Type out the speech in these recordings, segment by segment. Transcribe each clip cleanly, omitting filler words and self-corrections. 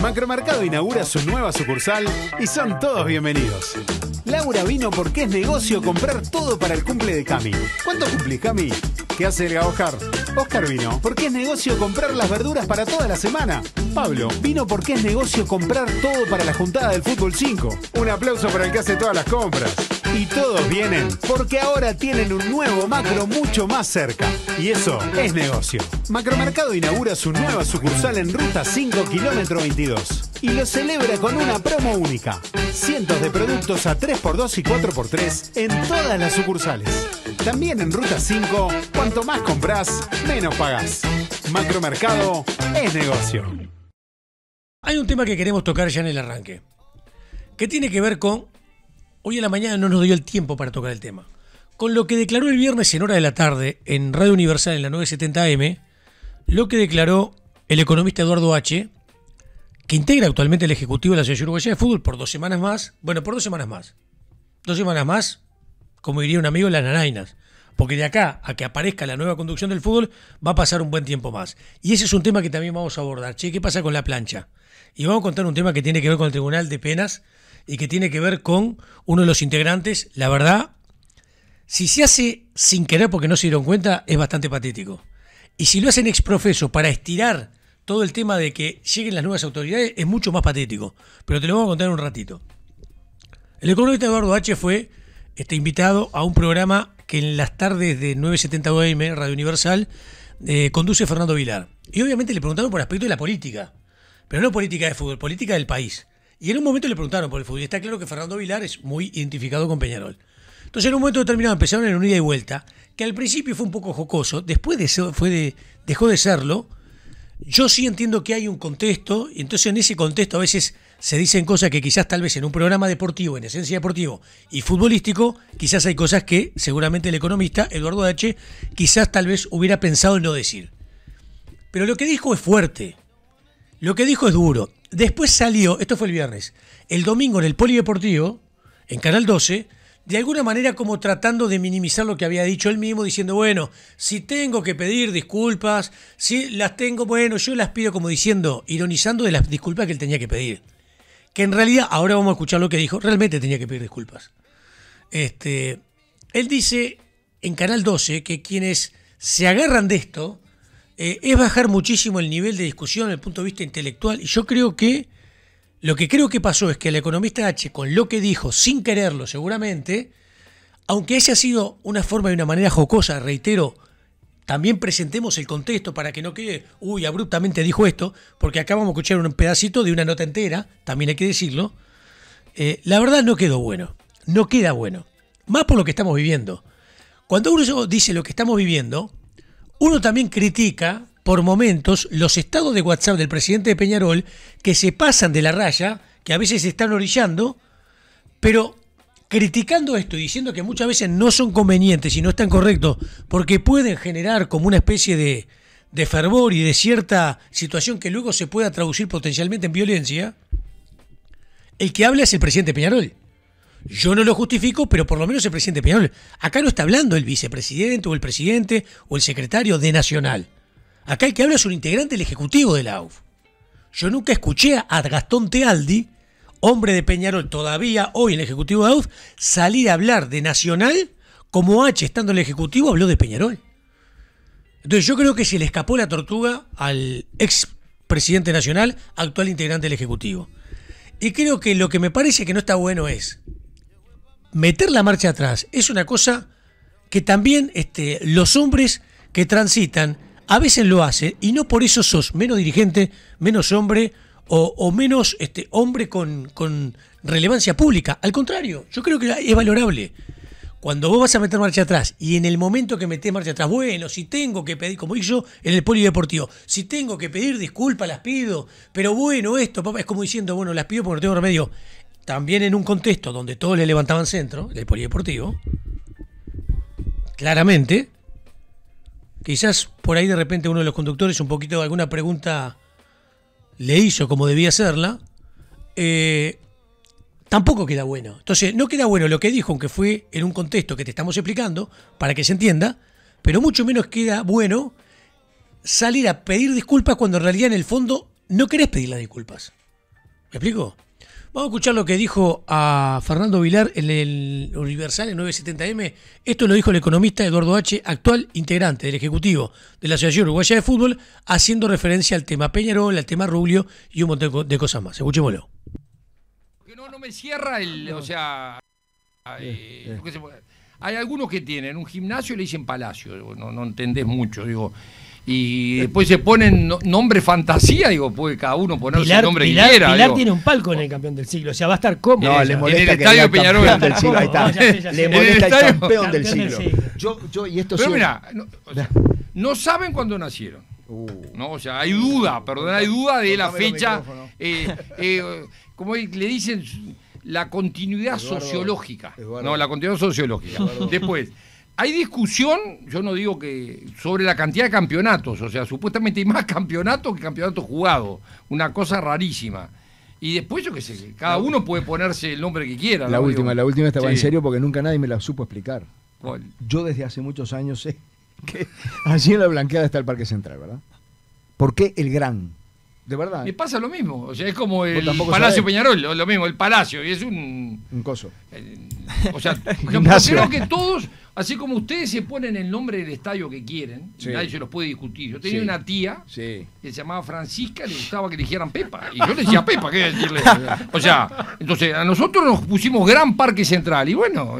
Macromercado inaugura su nueva sucursal y son todos bienvenidos. Laura vino porque es negocio comprar todo para el cumple de Cami. ¿Cuánto cumplís, Cami? ¿Qué hace el Oscar? Oscar vino porque es negocio comprar las verduras para toda la semana. Pablo vino porque es negocio comprar todo para la juntada del Fútbol 5. Un aplauso para el que hace todas las compras. Y todos vienen porque ahora tienen un nuevo macro mucho más cerca. Y eso es negocio. Macromercado inaugura su nueva sucursal en Ruta 5, kilómetro 22. Y lo celebra con una promo única. Cientos de productos a 3x2 y 4x3 en todas las sucursales. También en Ruta 5, cuanto más compras, menos pagás. Macromercado es negocio. Hay un tema que queremos tocar ya en el arranque, que tiene que ver con... Hoy a la mañana no nos dio el tiempo para tocar el tema. Con lo que declaró el viernes en hora de la tarde en Radio Universal en la 970 AM, lo que declaró el economista Eduardo H., que integra actualmente el Ejecutivo de la Asociación Uruguaya de Fútbol por 2 semanas más. Bueno, por 2 semanas más. 2 semanas más, como diría un amigo, las nanainas. Porque de acá a que aparezca la nueva conducción del fútbol va a pasar un buen tiempo más. Y ese es un tema que también vamos a abordar. Che, ¿qué pasa con la plancha? Y vamos a contar un tema que tiene que ver con el Tribunal de Penas y que tiene que ver con uno de los integrantes. La verdad, si se hace sin querer porque no se dieron cuenta, es bastante patético. Y si lo hacen exprofeso para estirar todo el tema de que lleguen las nuevas autoridades, es mucho más patético. Pero te lo voy a contar en un ratito. El economista Eduardo H. fue invitado a un programa que en las tardes de 970 AM, Radio Universal, conduce Fernando Vilar. Y obviamente le preguntaron por aspecto de la política. Pero no política de fútbol, política del país. Y en un momento le preguntaron por el fútbol. Y está claro que Fernando Vilar es muy identificado con Peñarol. Entonces en un momento determinado empezaron en un ida y vuelta, que al principio fue un poco jocoso, después dejó de serlo. Yo sí entiendo que hay un contexto, y entonces en ese contexto a veces se dicen cosas que quizás tal vez en un programa deportivo, en esencia deportivo y futbolístico, quizás hay cosas que seguramente el economista Eduardo H. quizás tal vez hubiera pensado en no decir. Pero lo que dijo es fuerte, lo que dijo es duro. Después salió, esto fue el viernes, el domingo en el Polideportivo, en Canal 12, de alguna manera como tratando de minimizar lo que había dicho él mismo, diciendo, bueno, si tengo que pedir disculpas, si las tengo, bueno, yo las pido, como diciendo, ironizando de las disculpas que él tenía que pedir. Que en realidad, ahora vamos a escuchar lo que dijo, realmente tenía que pedir disculpas. Él dice en Canal 12 que quienes se agarran de esto es bajar muchísimo el nivel de discusión desde el punto de vista intelectual, y yo creo que lo que creo que pasó es que el economista H, con lo que dijo, sin quererlo seguramente, aunque haya sido una forma y una manera jocosa, reitero, también presentemos el contexto para que no quede, abruptamente dijo esto, porque acá vamos a escuchar un pedacito de una nota entera, también hay que decirlo. La verdad no quedó bueno, no queda bueno, más por lo que estamos viviendo. Cuando uno dice lo que estamos viviendo, uno también critica por momentos los estados de WhatsApp del presidente de Peñarol que se pasan de la raya, que a veces se están orillando, pero criticando esto y diciendo que muchas veces no son convenientes y no están correctos porque pueden generar como una especie de fervor y de cierta situación que luego se pueda traducir potencialmente en violencia. El que habla es el presidente Peñarol. Yo no lo justifico, pero por lo menos el presidente Peñarol. Acá no está hablando el vicepresidente o el presidente o el secretario de Nacional. Acá el que habla es un integrante del Ejecutivo de la AUF. Yo nunca escuché a Gastón Tealdi, hombre de Peñarol todavía hoy en el Ejecutivo de la AUF, salir a hablar de Nacional como H, estando en el Ejecutivo, habló de Peñarol. Entonces yo creo que se le escapó la tortuga al ex presidente nacional, actual integrante del Ejecutivo. Y creo que lo que me parece que no está bueno es meter la marcha atrás. Es una cosa que también los hombres que transitan a veces lo hacen, y no por eso sos menos dirigente, menos hombre o menos hombre con relevancia pública. Al contrario, yo creo que es valorable. Cuando vos vas a meter marcha atrás y en el momento que metés marcha atrás, bueno, si tengo que pedir, como hizo en el Polideportivo, si tengo que pedir disculpas, las pido, pero bueno, esto, papá, es como diciendo, bueno, las pido porque no tengo remedio. También en un contexto donde todos le levantaban centro, el Polideportivo, claramente, quizás por ahí de repente uno de los conductores un poquito alguna pregunta le hizo como debía hacerla, tampoco queda bueno. Entonces no queda bueno lo que dijo, aunque fue en un contexto que te estamos explicando, para que se entienda, pero mucho menos queda bueno salir a pedir disculpas cuando en realidad en el fondo no querés pedir las disculpas. ¿Me explico? Vamos a escuchar lo que dijo a Fernando Vilar en el Universal en 970M. Esto lo dijo el economista Eduardo H., actual integrante del Ejecutivo de la Asociación Uruguaya de Fútbol, haciendo referencia al tema Peñarol, al tema Rubio y un montón de cosas más. Escuchémoslo. Que no me cierra el... O sea... hay algunos que tienen un gimnasio y le dicen Palacio. No entendés mucho, digo... Y después se ponen nombre fantasía, digo, puede cada uno ponerse el nombre que quiera. Pilar tiene un palco en el campeón del siglo, o sea, va a estar cómodo. No, le molesta en el que estadio diga Peñarol. campeón del siglo, ahí está. Le molesta el campeón del siglo. Y esto pero sí. mira, no saben cuándo nacieron. No, o sea, hay duda de la fecha. Como le dicen, la continuidad sociológica. No, la continuidad sociológica. Después. Hay discusión, yo no digo que, sobre la cantidad de campeonatos, o sea, supuestamente hay más campeonatos que campeonatos jugados, una cosa rarísima. Y después, yo qué sé, cada uno puede ponerse el nombre que quiera. La última estaba sí. En serio porque nunca nadie me la supo explicar. ¿Cuál? Yo desde hace muchos años sé que allí en la Blanqueada está el Parque Central, ¿verdad? ¿Por qué el Gran? De verdad. Me pasa lo mismo, o sea, es como el Palacio sabés. Peñarol, lo mismo, el Palacio, y es un coso. O sea, creo que todos, así como ustedes se ponen el nombre del estadio que quieren, sí. Nadie se los puede discutir. Yo tenía una tía que se llamaba Francisca, le gustaba que le dijeran Pepa, y yo le decía Pepa, ¿qué decirle? O sea, entonces a nosotros nos pusimos Gran Parque Central, y bueno,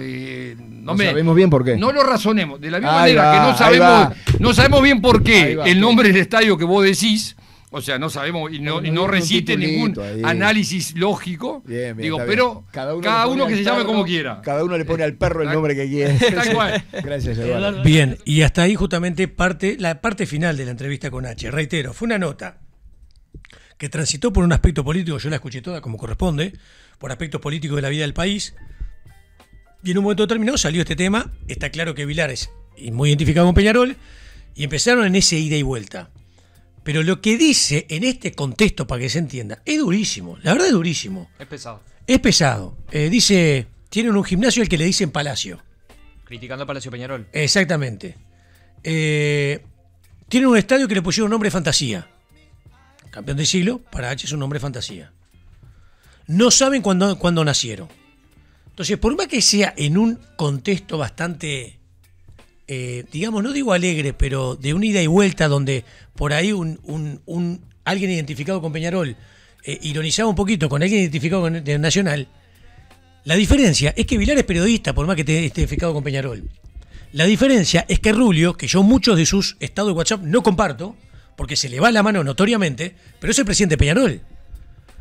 sabemos bien por qué. No lo razonemos, de la misma manera que no sabemos bien por qué el nombre del estadio que vos decís. O sea, no sabemos y no resiste ningún análisis lógico. Bien, digo, pero cada uno que se llame como quiera. Cada uno le pone al perro el nombre que quiere. Tal cual. Gracias, Eduardo. Bien, y hasta ahí justamente la parte final de la entrevista con H. Reitero, fue una nota que transitó por un aspecto político, yo la escuché toda como corresponde, por aspectos políticos de la vida del país. Y en un momento determinado salió este tema. Está claro que Vilar es muy identificado con Peñarol y empezaron en ese ida y vuelta. Pero lo que dice en este contexto, para que se entienda, es durísimo. La verdad es durísimo. Es pesado. Es pesado. Dice, tienen un gimnasio al que le dicen Palacio. Criticando a Palacio Peñarol. Exactamente. Tienen un estadio que le pusieron un nombre de fantasía. Campeón del siglo, para H es un nombre de fantasía. No saben cuándo nacieron. Entonces, por más que sea en un contexto bastante... digamos, no digo alegre, pero de una ida y vuelta donde por ahí alguien identificado con Peñarol ironizaba un poquito con alguien identificado con Nacional. La diferencia es que Vilar es periodista, por más que esté identificado con Peñarol. La diferencia es que Rubio, que yo muchos de sus estados de WhatsApp no comparto, porque se le va la mano notoriamente, pero es el presidente de Peñarol.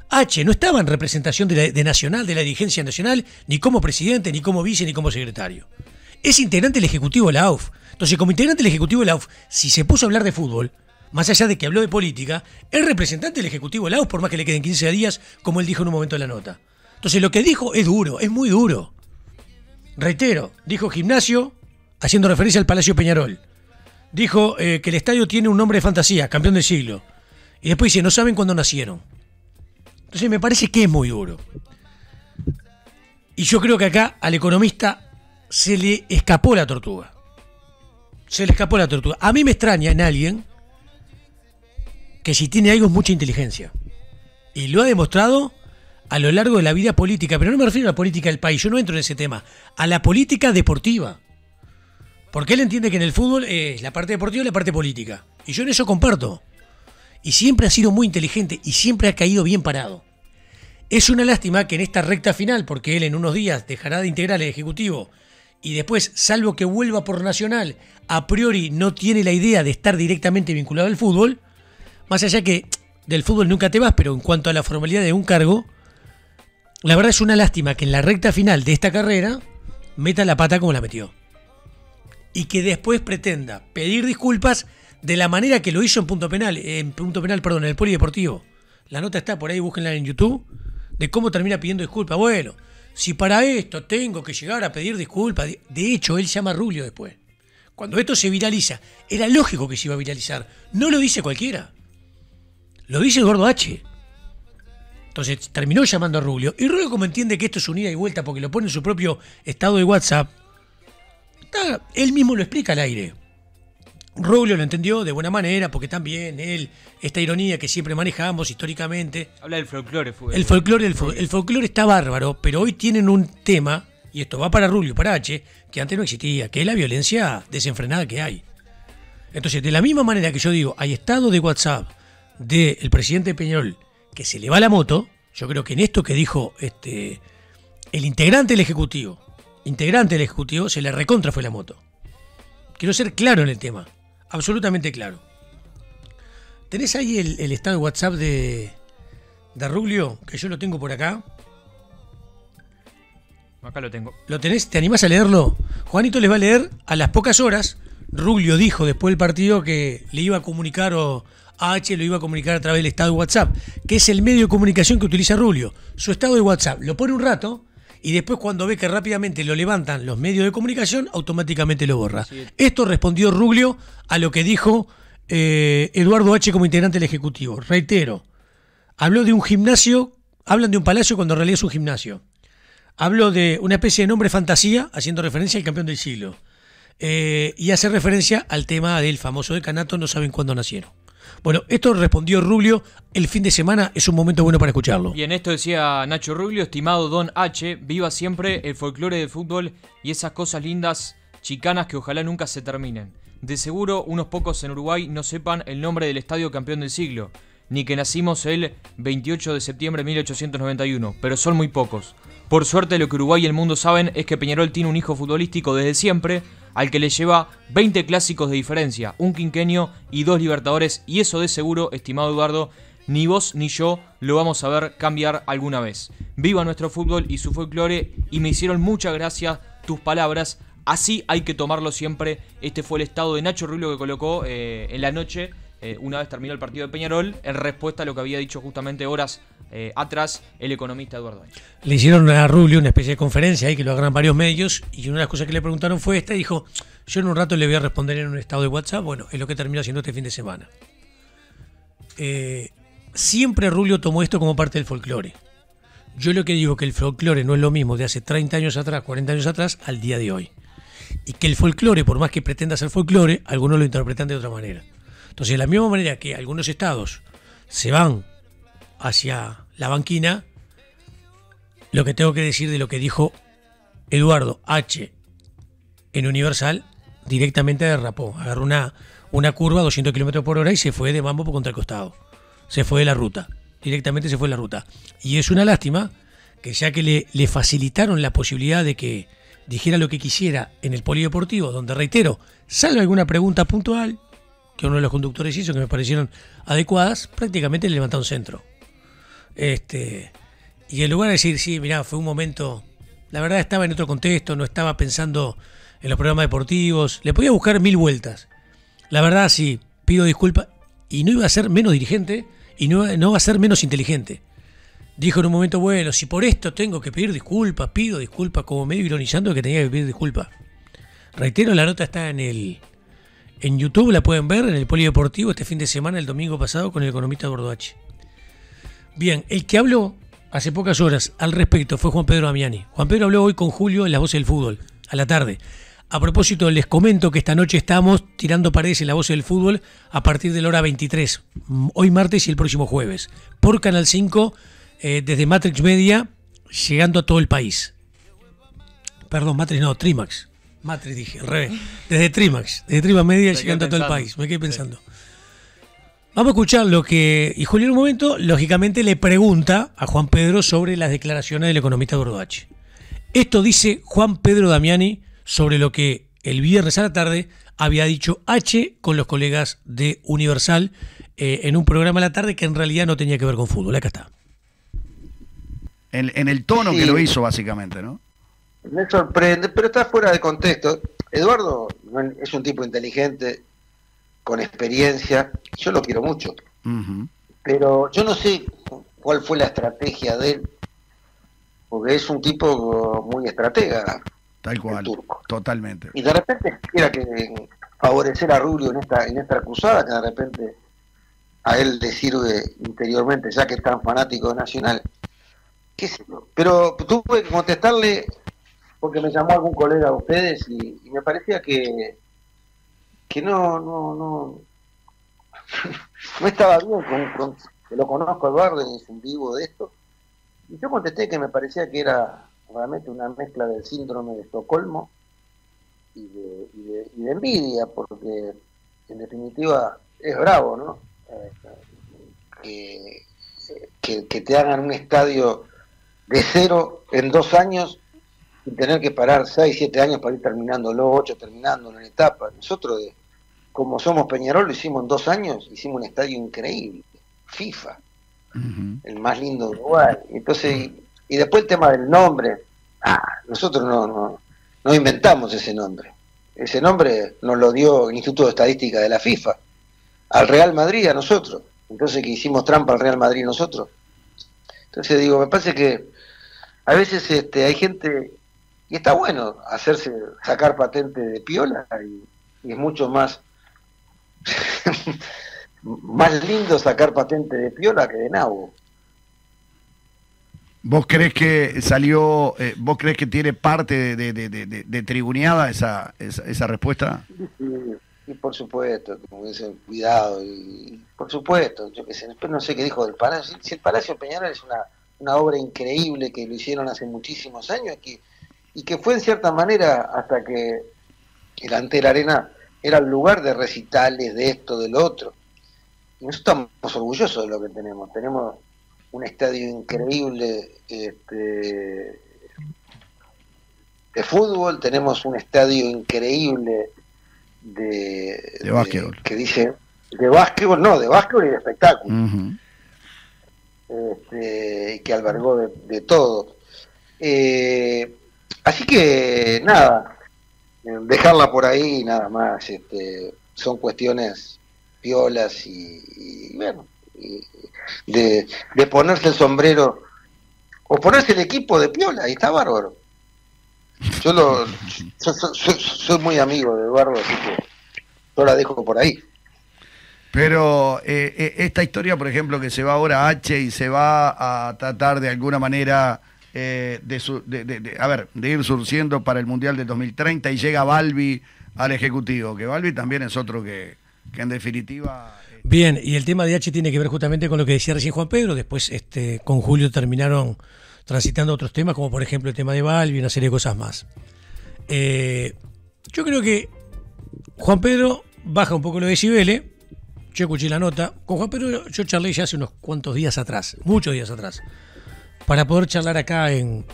H no estaba en representación de Nacional, de la dirigencia nacional, ni como presidente, ni como vice, ni como secretario. Es integrante del Ejecutivo de la AUF. Entonces, como integrante del Ejecutivo de la AUF, si se puso a hablar de fútbol, más allá de que habló de política, es representante del Ejecutivo de la AUF, por más que le queden 15 días, como él dijo en un momento de la nota. Entonces, lo que dijo es duro, es muy duro. Reitero, dijo gimnasio, haciendo referencia al Palacio Peñarol. Dijo que el estadio tiene un nombre de fantasía, campeón del siglo. Y después dice, no saben cuándo nacieron. Entonces, me parece que es muy duro. Y yo creo que acá al economista se le escapó la tortuga. Se le escapó la tortuga. A mí me extraña en alguien que si tiene algo es mucha inteligencia. Y lo ha demostrado a lo largo de la vida política. Pero no me refiero a la política del país, yo no entro en ese tema. A la política deportiva. Porque él entiende que en el fútbol es la parte deportiva y la parte política. Y yo en eso comparto. Y siempre ha sido muy inteligente y siempre ha caído bien parado. Es una lástima que en esta recta final, porque él en unos días dejará de integrar el Ejecutivo y después, salvo que vuelva por Nacional, a priori no tiene la idea de estar directamente vinculado al fútbol, más allá que del fútbol nunca te vas, pero en cuanto a la formalidad de un cargo, la verdad es una lástima que en la recta final de esta carrera meta la pata como la metió. Y que después pretenda pedir disculpas de la manera que lo hizo en en el Polideportivo. La nota está por ahí, búsquenla en YouTube, de cómo termina pidiendo disculpas. Bueno, si para esto tengo que llegar a pedir disculpas. De hecho, él llama a Rubio después. Cuando esto se viraliza, era lógico que se iba a viralizar. No lo dice cualquiera. Lo dice Eduardo H. Entonces terminó llamando a Rubio. Y Rubio, como entiende que esto es un ida y vuelta porque lo pone en su propio estado de WhatsApp, él mismo lo explica al aire. Rubio lo entendió de buena manera, porque también él, esta ironía que siempre manejamos históricamente. Habla del folclore. El folclore está bárbaro, pero hoy tienen un tema, y esto va para Rubio, para H, que antes no existía, que es la violencia desenfrenada que hay. Entonces, de la misma manera que yo digo, hay estado de WhatsApp del presidente Peñarol que se le va la moto, yo creo que en esto que dijo el integrante del Ejecutivo, se le recontra fue la moto. Quiero ser claro en el tema, absolutamente claro. ¿Tenés ahí el estado de WhatsApp de Rubio? Que yo lo tengo por acá. Acá lo tengo. ¿Lo tenés? ¿Te animás a leerlo? Juanito les va a leer a las pocas horas. Rubio dijo después del partido que le iba a comunicar o a H lo iba a comunicar a través del estado de WhatsApp, que es el medio de comunicación que utiliza Rubio. Su estado de WhatsApp lo pone un rato y después cuando ve que rápidamente lo levantan los medios de comunicación, automáticamente lo borra. Sí. Esto respondió Rubio a lo que dijo Eduardo H como integrante del Ejecutivo. Reitero, habló de un gimnasio, hablan de un palacio cuando en realidad es un gimnasio. Habló de una especie de nombre fantasía, haciendo referencia al campeón del siglo. Y hace referencia al tema del famoso decanato, no saben cuándo nacieron. Bueno, esto respondió Rubio el fin de semana, es un momento bueno para escucharlo. Bien, esto decía Nacho Rubio: estimado Don H, viva siempre el folclore del fútbol y esas cosas lindas, chicanas que ojalá nunca se terminen. De seguro unos pocos en Uruguay no sepan el nombre del estadio campeón del siglo, ni que nacimos el 28 de septiembre de 1891, pero son muy pocos. Por suerte lo que Uruguay y el mundo saben es que Peñarol tiene un hijo futbolístico desde siempre, al que le lleva 20 clásicos de diferencia, un quinquenio y 2 Libertadores, y eso de seguro, estimado Eduardo, ni vos ni yo lo vamos a ver cambiar alguna vez. Viva nuestro fútbol y su folclore, y me hicieron muchas gracias tus palabras, así hay que tomarlo siempre. Este fue el estado de Nacho Rubio que colocó en la noche, una vez terminó el partido de Peñarol, en respuesta a lo que había dicho justamente horas atrás el economista Eduardo H. Le hicieron a Rubio una especie de conferencia ahí que lo agarran varios medios, y una de las cosas que le preguntaron fue esta, y dijo: yo en un rato le voy a responder en un estado de WhatsApp. Bueno, es lo que terminó haciendo este fin de semana. Siempre Rubio tomó esto como parte del folclore. Yo lo que digo que el folclore no es lo mismo de hace 30 años atrás, 40 años atrás, al día de hoy. Y que el folclore, por más que pretenda ser folclore, algunos lo interpretan de otra manera. Entonces, de la misma manera que algunos estados se van hacia la banquina, lo que tengo que decir de lo que dijo Eduardo H en Universal, directamente derrapó, agarró una curva a 200 km por hora y se fue de mambo por contra el costado, se fue de la ruta, directamente se fue de la ruta. Y es una lástima que ya que le facilitaron la posibilidad de que dijera lo que quisiera en el polideportivo, donde, reitero, salvo alguna pregunta puntual que uno de los conductores hizo que me parecieron adecuadas, prácticamente le levantaron centro. Y en lugar de decir, sí, mirá, fue un momento, la verdad estaba en otro contexto, no estaba pensando en los programas deportivos, le podía buscar 1000 vueltas. La verdad, sí, pido disculpas, y no iba a ser menos dirigente, y no va a ser menos inteligente. Dijo en un momento, bueno, si por esto tengo que pedir disculpas, pido disculpas, como medio ironizando que tenía que pedir disculpas. Reitero, la nota está en YouTube, la pueden ver en el Polideportivo este fin de semana, el domingo pasado, con el economista Eduardo H. Bien, el que habló hace pocas horas al respecto fue Juan Pedro Damiani. Juan Pedro habló hoy con Julio en Las Voces del Fútbol, a la tarde. A propósito, les comento que esta noche estamos tirando paredes en Las Voces del Fútbol a partir de la hora 23, hoy martes y el próximo jueves, por Canal 5, desde Matrix Media, llegando a todo el país. Perdón, Matrix no, Trimax. Matrix dije, al revés. Desde Trimax Media, llegando a todo el país. Me quedé pensando. Sí. Vamos a escuchar lo que... Y Julio en un momento, lógicamente, le pregunta a Juan Pedro sobre las declaraciones del economista Eduardo H. Esto dice Juan Pedro Damiani sobre lo que el viernes a la tarde había dicho H con los colegas de Universal en un programa a la tarde que en realidad no tenía que ver con fútbol. Acá está. En el tono que lo hizo, básicamente, ¿no? Me sorprende, pero está fuera de contexto. Eduardo es un tipo inteligente, con experiencia, yo lo quiero mucho. Uh-huh. Pero yo no sé cuál fue la estrategia de él, porque es un tipo muy estratega. Tal cual, turco. Totalmente. Y de repente quiera que favorecer a Rubio en esta cruzada, que de repente a él le sirve interiormente, ya que es tan fanático de Nacional. ¿Qué sé yo? Pero tuve que contestarle porque me llamó algún colega de ustedes y me parecía que no estaba bien que lo conozco a Eduardo, es un vivo de esto. Y yo contesté que me parecía que era realmente una mezcla del síndrome de Estocolmo y de envidia, porque en definitiva es bravo, ¿no? Que te hagan un estadio de cero en 2 años sin tener que parar 6, 7 años para ir terminándolo, 8 terminándolo en etapa. Nosotros, como somos Peñarol, lo hicimos en 2 años, hicimos un estadio increíble, FIFA, el más lindo de Uruguay. Entonces, y después el tema del nombre, nosotros no inventamos ese nombre. Ese nombre nos lo dio el Instituto de Estadística de la FIFA, al Real Madrid, a nosotros. Entonces, que hicimos trampa al Real Madrid nosotros. Entonces digo, me parece que a veces hay gente, y está bueno sacar patente de piola, y es mucho más más lindo sacar patente de piola que de nabo. ¿Vos crees que vos crees que tiene parte de tribuneada esa respuesta? Y por supuesto, como dicen, cuidado, y por supuesto, yo qué sé, después no sé qué dijo del Palacio. Si el Palacio Peñarol es una obra increíble que lo hicieron hace muchísimos años, y que fue en cierta manera hasta que el Antel Arena era el lugar de recitales, de esto, de lo otro. Y nosotros estamos orgullosos de lo que tenemos. Tenemos un estadio increíble de fútbol, tenemos un estadio increíble de básquetbol. Que dice, de básquetbol y de espectáculo. Que albergó de todo. Así que nada, dejarla por ahí nada más. Son cuestiones piolas y bueno, de ponerse el sombrero o ponerse el equipo de piola, y está bárbaro. Yo soy muy amigo de Eduardo, así que yo la dejo por ahí. Pero esta historia, por ejemplo, que se va ahora a H y se va a tratar de alguna manera de ir surciendo para el Mundial de 2030, y llega Balbi al Ejecutivo, que Balbi también es otro que en definitiva... Bien, y el tema de H tiene que ver justamente con lo que decía recién Juan Pedro. Después con Julio terminaron transitando otros temas, como por ejemplo el tema de Balbi y una serie de cosas más. Yo creo que Juan Pedro baja un poco los decibeles. Yo escuché la nota. Con Juan Pedro yo charlé ya hace unos cuantos días atrás, muchos días atrás, para poder charlar acá en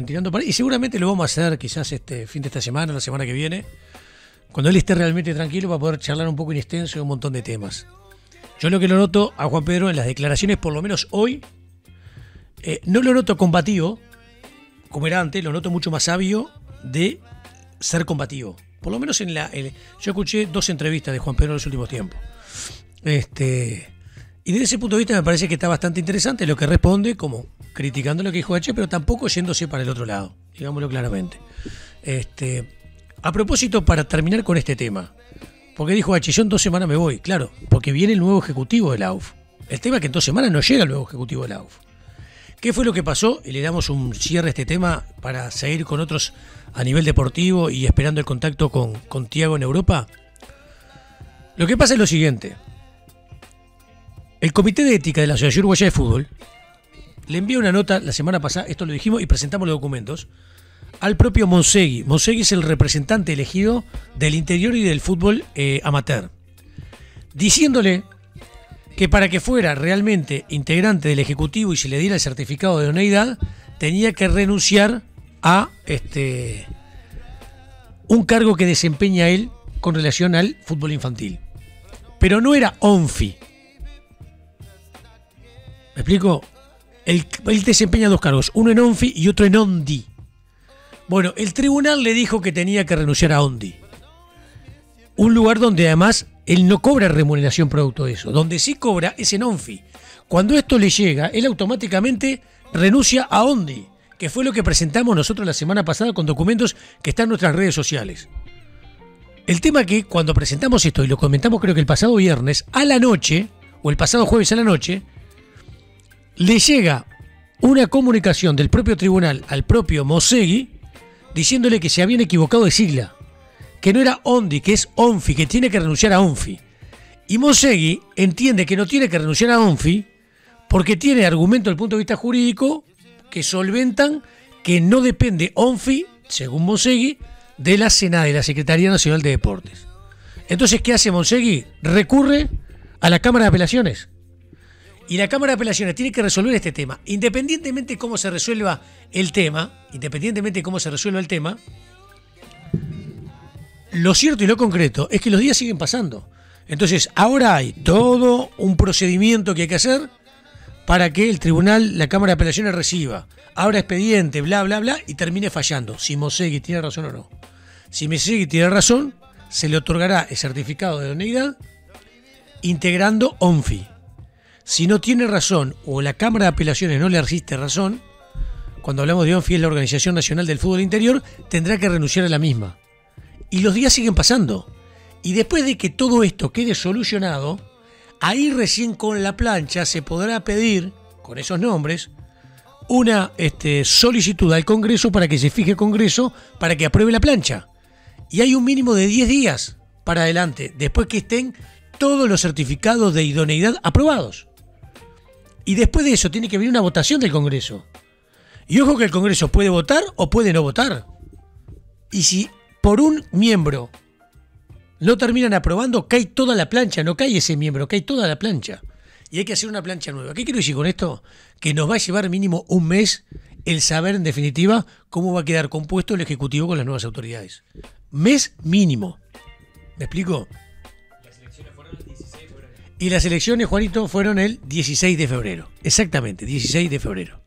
Tirando para... Y seguramente lo vamos a hacer quizás fin de esta semana, la semana que viene, cuando él esté realmente tranquilo, para poder charlar un poco en extenso de un montón de temas. Yo lo que lo noto a Juan Pedro en las declaraciones, por lo menos hoy, no lo noto combativo, como era antes, lo noto mucho más sabio de ser combativo. Por lo menos yo escuché 2 entrevistas de Juan Pedro en los últimos tiempos. Y desde ese punto de vista me parece que está bastante interesante lo que responde, como criticando lo que dijo H, pero tampoco yéndose para el otro lado, digámoslo claramente. A propósito, para terminar con este tema, porque dijo H, yo en 2 semanas me voy, claro, porque viene el nuevo ejecutivo de la AUF. El tema es que en 2 semanas no llega el nuevo ejecutivo de la AUF. ¿Qué fue lo que pasó? Y le damos un cierre a este tema para seguir con otros a nivel deportivo y esperando el contacto con Tiago en Europa. Lo que pasa es lo siguiente. El Comité de Ética de la Asociación Uruguaya de Fútbol le envió una nota la semana pasada, esto lo dijimos y presentamos los documentos, al propio Monsegui. Monsegui es el representante elegido del interior y del fútbol amateur, diciéndole que para que fuera realmente integrante del Ejecutivo y se le diera el certificado de idoneidad, tenía que renunciar a un cargo que desempeña él con relación al fútbol infantil. Pero no era ONFI. ¿Me explico? Él desempeña 2 cargos, uno en ONFI y otro en ONDI. Bueno, el tribunal le dijo que tenía que renunciar a ONDI. Un lugar donde además él no cobra remuneración producto de eso. Donde sí cobra es en ONFI. Cuando esto le llega, él automáticamente renuncia a ONDI, que fue lo que presentamos nosotros la semana pasada con documentos que están en nuestras redes sociales. El tema que cuando presentamos esto, y lo comentamos creo que el pasado viernes, a la noche, o el pasado jueves a la noche, le llega una comunicación del propio tribunal al propio Monsegui diciéndole que se habían equivocado de sigla, que no era Ondi, que es Onfi, que tiene que renunciar a Onfi. Y Monsegui entiende que no tiene que renunciar a Onfi porque tiene argumentos desde el punto de vista jurídico que solventan que no depende Onfi, según Monsegui, de la SENADE, la Secretaría Nacional de Deportes. Entonces, ¿qué hace Monsegui? Recurre a la Cámara de Apelaciones. Y la Cámara de Apelaciones tiene que resolver este tema. Independientemente de cómo se resuelva el tema, lo cierto y lo concreto es que los días siguen pasando. Entonces, ahora hay todo un procedimiento que hay que hacer para que el tribunal, la Cámara de Apelaciones reciba, abra expediente, bla, bla, bla, y termine fallando, si Monsegui tiene razón o no. Si Monsegui tiene razón, se le otorgará el certificado de idoneidad integrando ONFI. Si no tiene razón o la Cámara de Apelaciones no le asiste razón, cuando hablamos de ONFI es la Organización Nacional del Fútbol Interior, tendrá que renunciar a la misma. Y los días siguen pasando. Y después de que todo esto quede solucionado, ahí recién con la plancha se podrá pedir, con esos nombres, una solicitud al Congreso para que se fije el Congreso para que apruebe la plancha. Y hay un mínimo de 10 días para adelante, después que estén todos los certificados de idoneidad aprobados. Y después de eso tiene que venir una votación del Congreso. Y ojo que el Congreso puede votar o puede no votar. Y si por un miembro no terminan aprobando, cae toda la plancha, no cae ese miembro, cae toda la plancha. Y hay que hacer una plancha nueva. ¿Qué quiero decir con esto? Que nos va a llevar mínimo un mes el saber, en definitiva, cómo va a quedar compuesto el Ejecutivo con las nuevas autoridades. Mes mínimo. ¿Me explico? Las elecciones fueron el 16 de febrero. Y las elecciones, Juanito, fueron el 16 de febrero. Exactamente, 16 de febrero.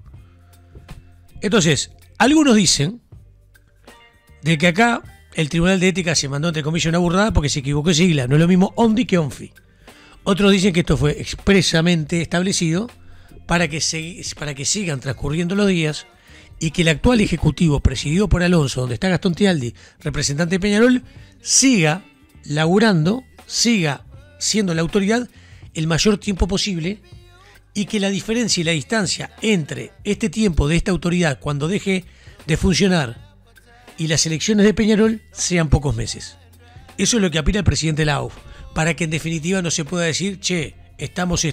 Entonces, algunos dicen de que acá el Tribunal de Ética se mandó entre comillas una burrada porque se equivocó de sigla. No es lo mismo ONDI que ONFI. Otros dicen que esto fue expresamente establecido para que sigan transcurriendo los días y que el actual Ejecutivo, presidido por Alonso, donde está Gastón Tialdi, representante de Peñarol, siga laburando, siga siendo la autoridad el mayor tiempo posible y que la diferencia y la distancia entre este tiempo de esta autoridad cuando deje de funcionar y las elecciones de Peñarol sean pocos meses. Eso es lo que aspira el presidente de la AUF, para que en definitiva no se pueda decir, che, estamos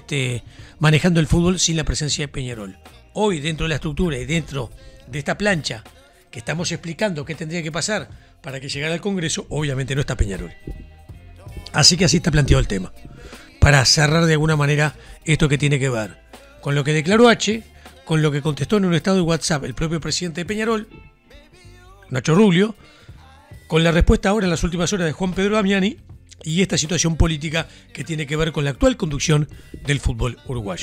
manejando el fútbol sin la presencia de Peñarol. Hoy, dentro de la estructura y dentro de esta plancha que estamos explicando qué tendría que pasar para que llegara al Congreso, obviamente no está Peñarol. Así que así está planteado el tema. Para cerrar de alguna manera esto que tiene que ver con lo que declaró H, con lo que contestó en un estado de WhatsApp el propio presidente de Peñarol, Nacho Ruglio, con la respuesta ahora en las últimas horas de Juan Pedro Damiani y esta situación política que tiene que ver con la actual conducción del fútbol uruguayo.